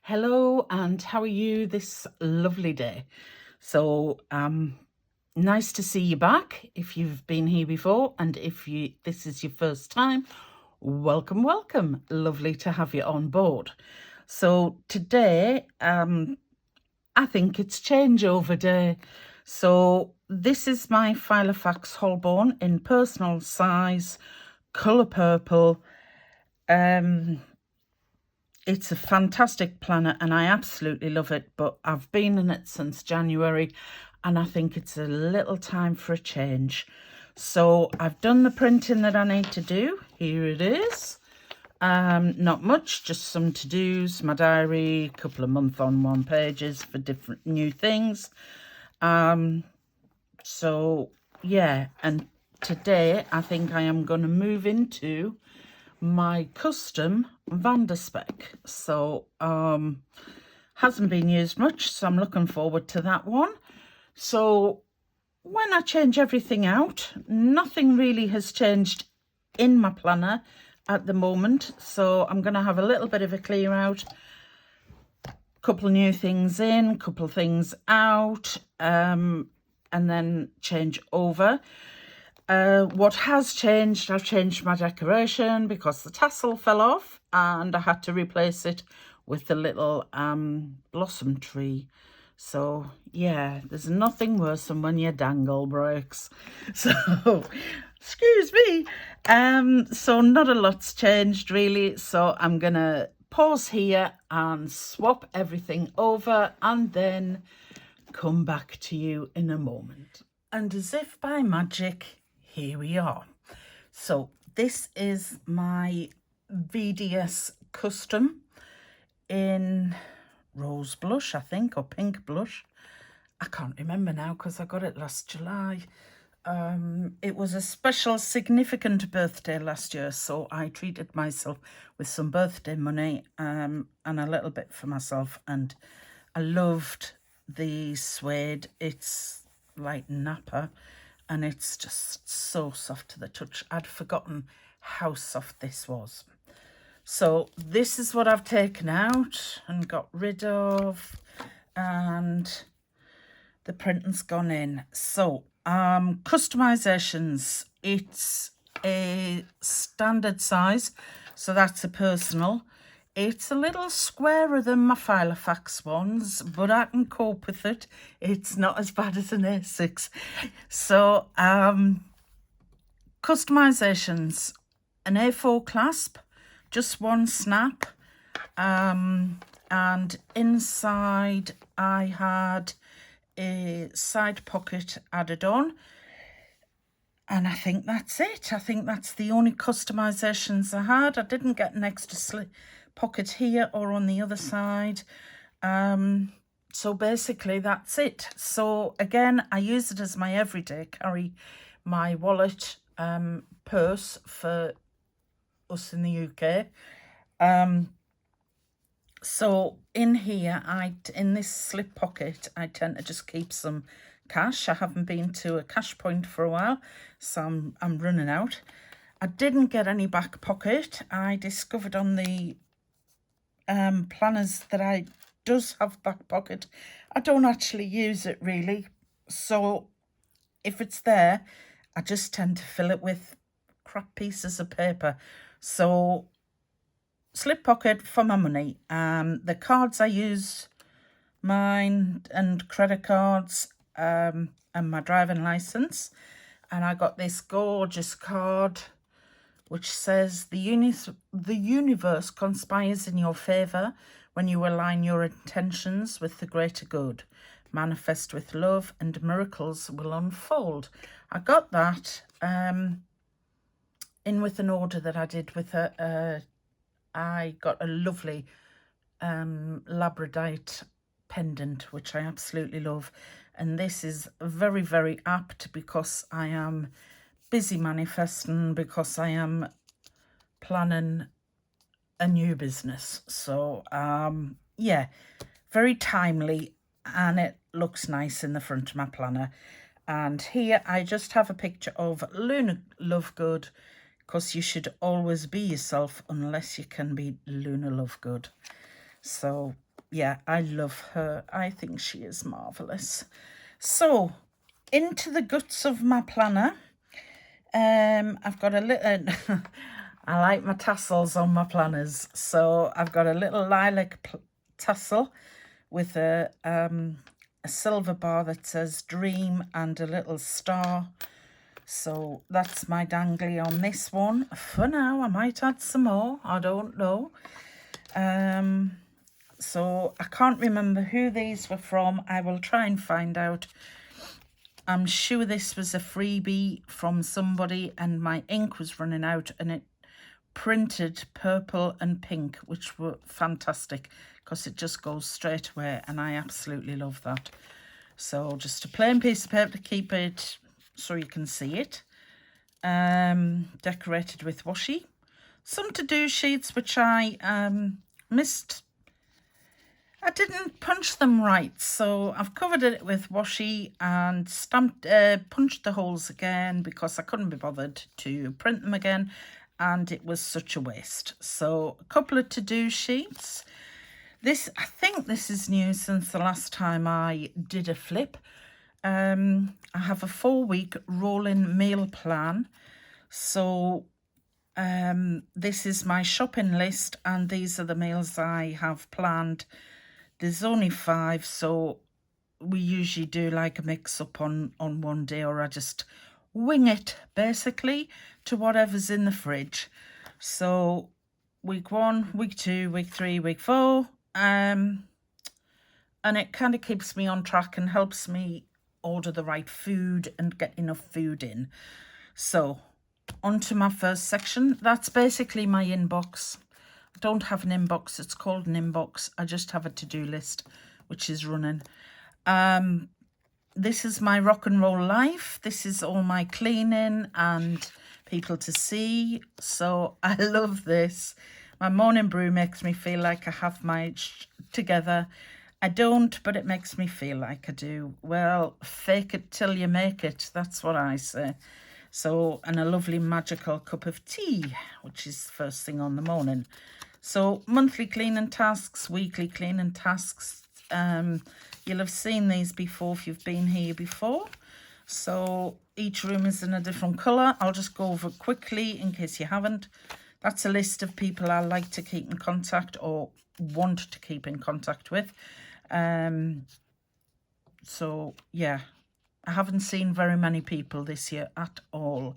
Hello, and how are you this lovely day? So, nice to see you back if you've been here before, and if this is your first time, welcome, welcome. Lovely to have you on board. So today, I think it's changeover day. So this is my Filofax Holborn in personal size, colour purple. It's a fantastic planner and I absolutely love it, but I've been in it since January and I think it's a little time for a change. So I've done the printing that I need to do. Here it is. Not much, just some to-dos, my diary, a couple of month-on-one pages for different new things. So yeah, and today I think I am going to move into my custom Vanderspec. So hasn't been used much, so I'm looking forward to that one. So when I change everything out, nothing really has changed in my planner at the moment, so I'm going to have a little bit of a clear out, couple of new things in, couple of things out, and then change over. What has changed, I've changed my decoration because the tassel fell off and I had to replace it with the little blossom tree. So yeah, there's nothing worse than when your dangle breaks. So excuse me. So not a lot's changed really. So I'm gonna pause here and swap everything over and then come back to you in a moment. And as if by magic, here we are. So this is my VDS custom in rose blush, I think, or pink blush. I can't remember now because I got it last July. It was a special significant birthday last year, so I treated myself with some birthday money and a little bit for myself, and I loved the suede. It's like nappa and it's just so soft to the touch. I'd forgotten how soft this was. So this is what I've taken out and got rid of, and the printing's gone in. So customizations, it's a standard size, so that's a personal. It's a little squarer than my Filofax ones, but I can cope with it. It's not as bad as an A6. So customizations, an A4 clasp, just one snap, and inside I had a side pocket added on, and I think that's it. I think that's the only customizations I had. I didn't get an extra slip pocket here or on the other side. So basically that's it. So again, I use it as my everyday carry, my wallet, purse for us in the UK. So in here, in this slip pocket, I tend to just keep some cash. I haven't been to a cash point for a while, so I'm running out. I didn't get any back pocket. I discovered on the planners that I does have back pocket. I don't actually use it really, so if it's there, I just tend to fill it with crap pieces of paper. So slip pocket for my money. The cards I use, mine and credit cards, and my driving license. And I got this gorgeous card which says the universe conspires in your favour when you align your intentions with the greater good. Manifest with love and miracles will unfold. I got that in with an order that I did with I got a lovely labradorite pendant, which I absolutely love. And this is very, very apt because I am busy manifesting, because I am planning a new business. So yeah, very timely, and it looks nice in the front of my planner. And here I just have a picture of Luna Lovegood, because you should always be yourself unless you can be Luna Lovegood. So yeah, I love her. I think she is marvellous. So, into the guts of my planner. I've got a little... I like my tassels on my planners. So, I've got a little lilac tassel with a silver bar that says dream and a little star. So that's my dangly on this one. For now, I might add some more. I don't know. So I can't remember who these were from. I will try and find out. I'm sure this was a freebie from somebody and my ink was running out and it printed purple and pink, which were fantastic because it just goes straight away and I absolutely love that. So just a plain piece of paper to keep it so you can see it. Decorated with washi. Some to-do sheets which I missed. I didn't punch them right, so I've covered it with washi and stamped, punched the holes again because I couldn't be bothered to print them again and it was such a waste. So a couple of to-do sheets. This, I think this is new since the last time I did a flip. I have a 4-week rolling meal plan. So this is my shopping list and these are the meals I have planned. There's only 5, so we usually do like a mix up on one day, or I just wing it basically to whatever's in the fridge. So week 1, week 2, week 3, week 4, and it kind of keeps me on track and helps me order the right food and get enough food in. So on to my first section. That's basically my inbox. I don't have an inbox. It's called an inbox. I just have a to-do list, which is running. This is my rock and roll life. This is all my cleaning and people to see. So I love this. My morning brew makes me feel like I have my together. I don't, but it makes me feel like I do. Well, fake it till you make it. That's what I say. So, and a lovely magical cup of tea, which is first thing on the morning. So, monthly cleaning tasks, weekly cleaning tasks. You'll have seen these before if you've been here before. So, each room is in a different colour. I'll just go over quickly in case you haven't. That's a list of people I like to keep in contact or want to keep in contact with. So, yeah, I haven't seen very many people this year at all.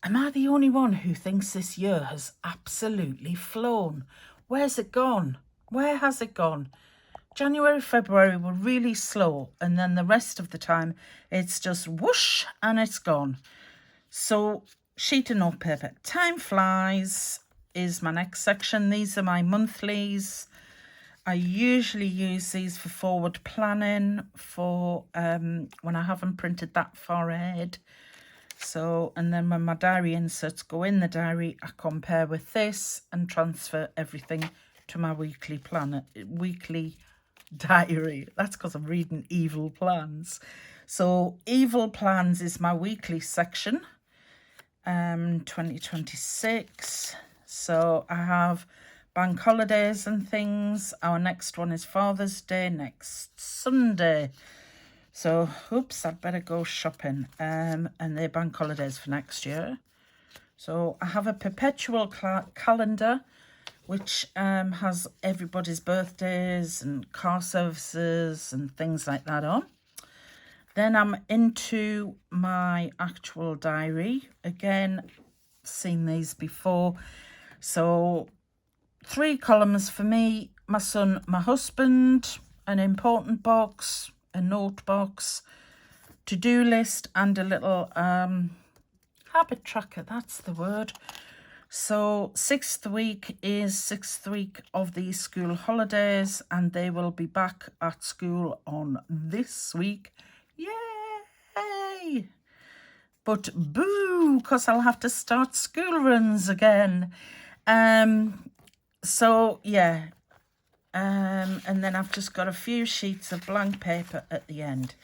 Am I the only one who thinks this year has absolutely flown? Where's it gone? Where has it gone? January, February were really slow, and then the rest of the time it's just whoosh and it's gone. So, sheet of notepaper. Time flies is my next section. These are my monthlies. I usually use these for forward planning for when I haven't printed that far ahead. So, and then when my diary inserts go in the diary, I compare with this and transfer everything to my weekly planner, weekly diary. That's because I'm reading Evil Plans. So, Evil Plans is my weekly section. 2026. So, I have bank holidays and things. Our next one is Father's Day next Sunday. So, oops, I'd better go shopping. And they're bank holidays for next year. So, I have a perpetual calendar, which has everybody's birthdays and car services and things like that on. Then I'm into my actual diary. Again, seen these before. So, 3 columns for me, my son, my husband, an important box, a note box, to-do list, and a little habit tracker, that's the word. So 6th week is 6th week of the school holidays, and they will be back at school on this week. Yay! But boo, because I'll have to start school runs again. So, yeah. And then I've just got a few sheets of blank paper at the end.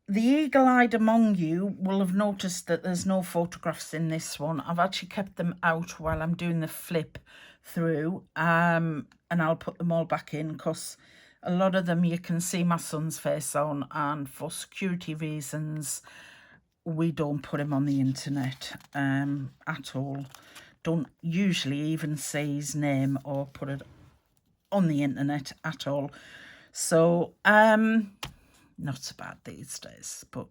The eagle-eyed among you will have noticed that there's no photographs in this one. I've actually kept them out while I'm doing the flip through, and I'll put them all back in, because a lot of them you can see my son's face on, and for security reasons we don't put him on the internet at all. Don't usually even say his name or put it on the internet at all. So not so bad these days. But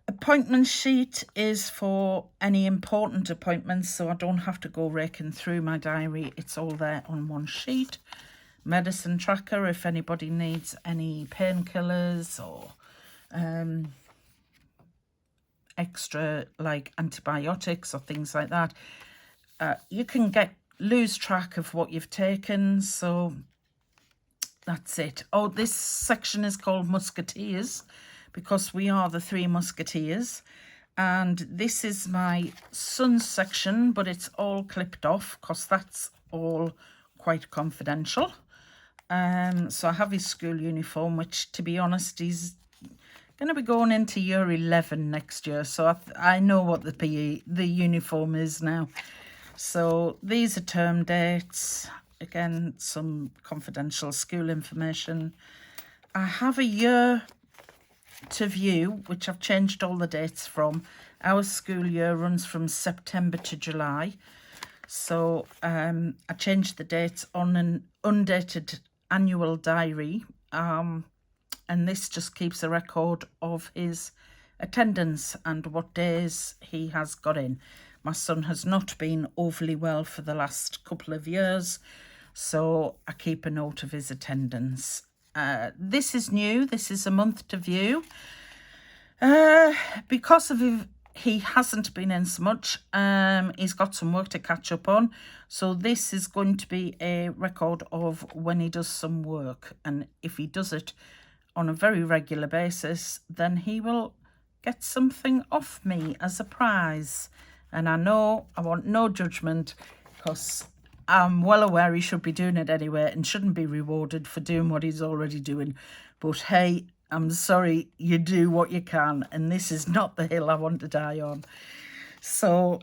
appointment sheet is for any important appointments, so I don't have to go raking through my diary. It's all there on one sheet. Medicine tracker, if anybody needs any painkillers or extra like antibiotics or things like that. You can lose track of what you've taken, so that's it. Oh, this section is called Musketeers because we are the three Musketeers. And this is my son's section, but it's all clipped off because that's all quite confidential. So I have his school uniform, which, to be honest, he's going to be going into year 11 next year. So I know what the uniform is now. So these are term dates. Again, some confidential school information. I have a year to view, which I've changed all the dates from. Our school year runs from September to July. So I changed the dates on an undated annual diary. And this just keeps a record of his attendance and what days he has got in. My son has not been overly well for the last couple of years, so I keep a note of his attendance. This is new. This is a month to view. Because of he hasn't been in so much, he's got some work to catch up on. So this is going to be a record of when he does some work. And if he does it on a very regular basis, then he will get something off me as a prize. And I know I want no judgment, because I'm well aware he should be doing it anyway and shouldn't be rewarded for doing what he's already doing. But hey, I'm sorry, you do what you can, and this is not the hill I want to die on. So,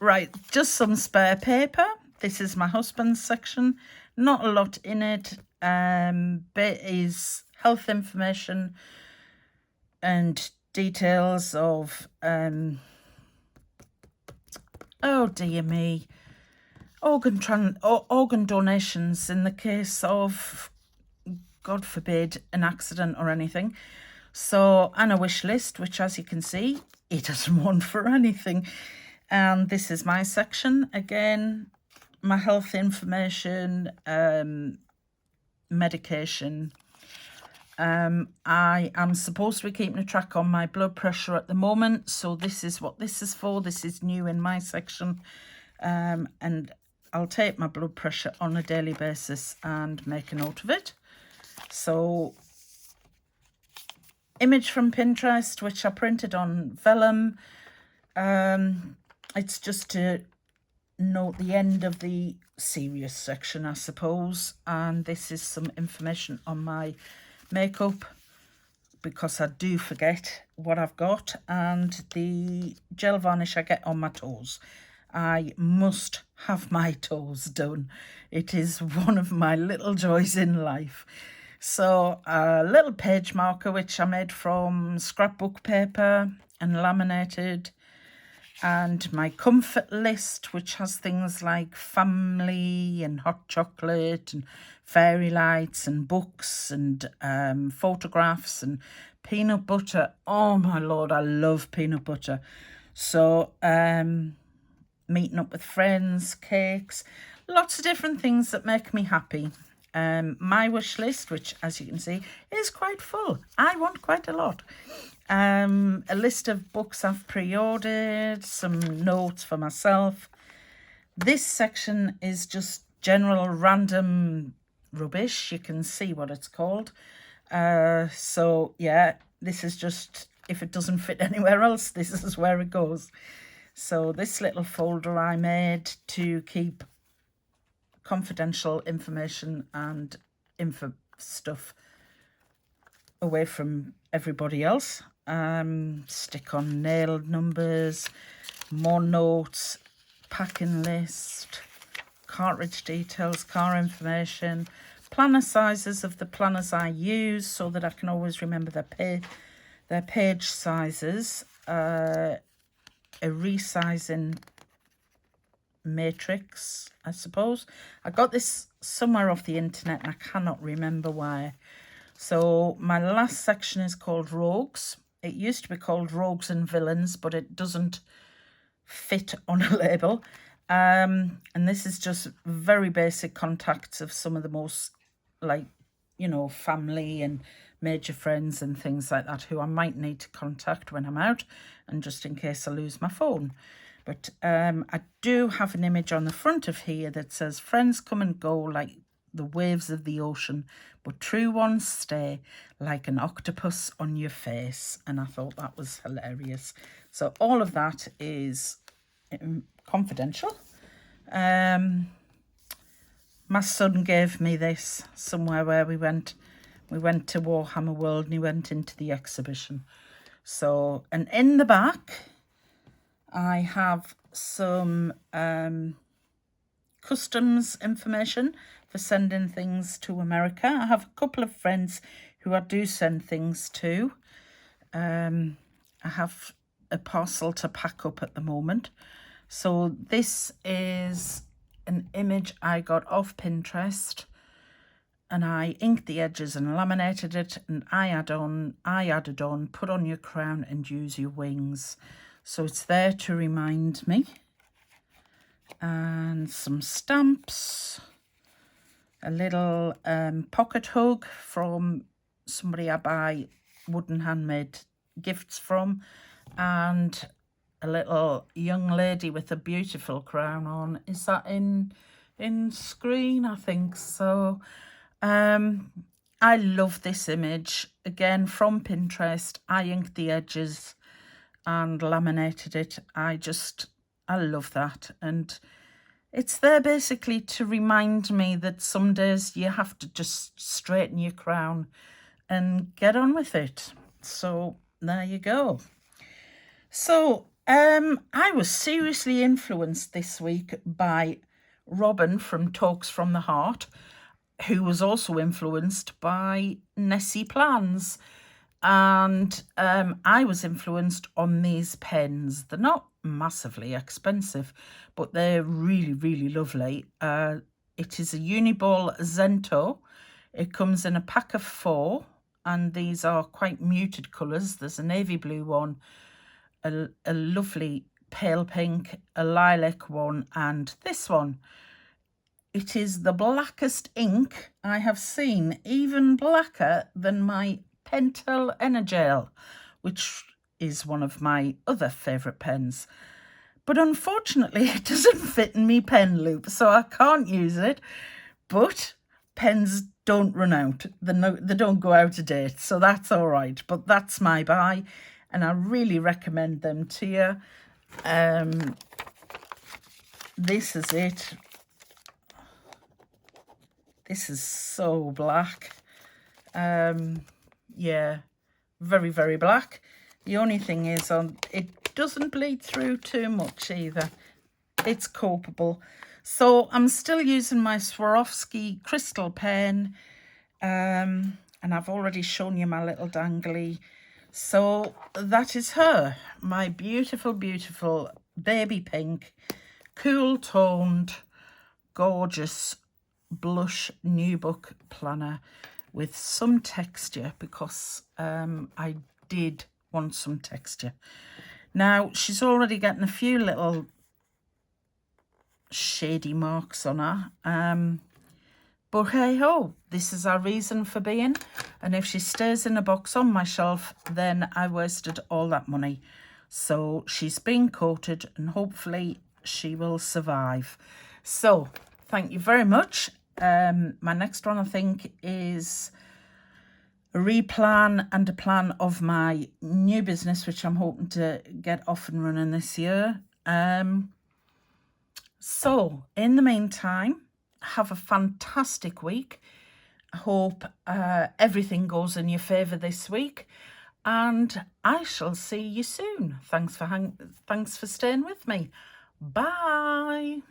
right, just some spare paper. This is my husband's section. Not a lot in it. Bit is health information and details of oh dear me, organ donations in the case of, God forbid, an accident or anything. So, and a wish list, which, as you can see, he doesn't want for anything. And this is my section. Again, my health information, medication. I am supposed to be keeping a track on my blood pressure at the moment, so this is what this is for. This is new in my section, and I'll take my blood pressure on a daily basis and make a note of it. So, image from Pinterest, which I printed on vellum. It's just to note the end of the serious section, I suppose. And this is some information on my makeup, because I do forget what I've got, and the gel varnish I get on my toes. I must have my toes done. It is one of my little joys in life. So a little page marker, which I made from scrapbook paper and laminated, and my comfort list, which has things like family and hot chocolate and fairy lights and books and photographs and peanut butter. Oh my Lord, I love peanut butter. So meeting up with friends, cakes, lots of different things that make me happy. My wish list, which, as you can see, is quite full. I want quite a lot. A list of books I've pre-ordered, some notes for myself. This section is just general random rubbish. You can see what it's called. So yeah, this is just, if it doesn't fit anywhere else, this is where it goes. So this little folder I made to keep confidential information and info stuff away from everybody else. Stick on nail numbers, more notes, packing list, cartridge details, car information, planner sizes of the planners I use so that I can always remember their page sizes, a resizing matrix, I suppose. I got this somewhere off the internet and I cannot remember where. So my last section is called Rogues. It used to be called Rogues and Villains, but it doesn't fit on a label. And this is just very basic contacts of some of the most, like, you know, family and major friends and things like that who I might need to contact when I'm out, and just in case I lose my phone. But I do have an image on the front of here that says, friends come and go like the waves of the ocean, but true ones stay like an octopus on your face. And I thought that was hilarious. So all of that is confidential. My son gave me this somewhere where we went to Warhammer World, and he went into the exhibition. So, and in the back I have some customs information for sending things to America. I have a couple of friends who I do send things to. I have a parcel to pack up at the moment. So this is an image I got off Pinterest, and I inked the edges and laminated it, and I added on, put on your crown and use your wings. So it's there to remind me. And some stamps, a little pocket hug from somebody I buy wooden handmade gifts from, and a little young lady with a beautiful crown on. Is that in screen? I think so. I love this image. Again, from Pinterest. I inked the edges and laminated it. I love that. And it's there basically to remind me that some days you have to just straighten your crown and get on with it. So there you go. So I was seriously influenced this week by Robin from Talks from the Heart, who was also influenced by Nessie Plans. And I was influenced on these pens. They're not massively expensive, but they're really, really lovely. It is a Uniball Zento. It comes in a pack of 4, and these are quite muted colours. There's a navy blue one, a lovely pale pink, a lilac one, and this one. It is the blackest ink I have seen, even blacker than my Pentel Energel, which is one of my other favourite pens. But unfortunately, it doesn't fit in me pen loop, so I can't use it. But pens don't run out. They don't go out of date, so that's all right. But that's my buy, and I really recommend them to you. This is it. This is so black. Yeah, very, very black. The only thing is, it doesn't bleed through too much either. It's copeable. So I'm still using my Swarovski crystal pen, and I've already shown you my little dangly. So that is her, my beautiful, beautiful baby pink, cool toned, gorgeous blush new book planner with some texture, because I did want some texture. Now she's already getting a few little shady marks on her, but hey ho, this is our reason for being, and if she stays in a box on my shelf, then I wasted all that money. So she's been coated, and hopefully she will survive. So thank you very much. My next one, I think, is a replan and a plan of my new business, which I'm hoping to get off and running this year. So in the meantime, have a fantastic week. I hope everything goes in your favour this week, and I shall see you soon. Thanks for staying with me. Bye.